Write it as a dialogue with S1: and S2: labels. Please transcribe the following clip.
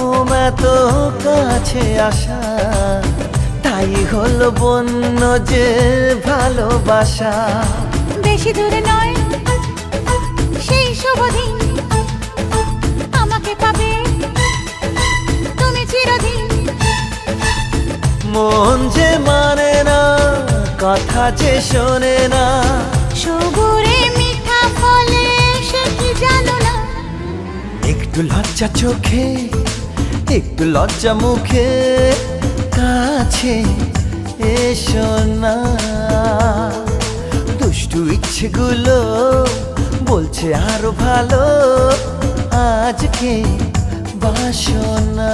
S1: ঘুম এত কাছে আসা, তাই হলো বন্য যে ভালোবাসা।
S2: বেশি দূরে নয় সেই শুভ দিন, আমাকে পাবে তুমি চিরদিন।
S1: মন যে মানে না, কথা যে শোনে না,
S2: সবুরে মিঠা ফলে সে কি জানো না।
S1: একটু লজ্জা চোখে, একটু লজ্জা মুখে, কাছে এসো না। দুষ্টু ইচ্ছেগুলো বলছে আরো ভালো, আজকে বাসনা।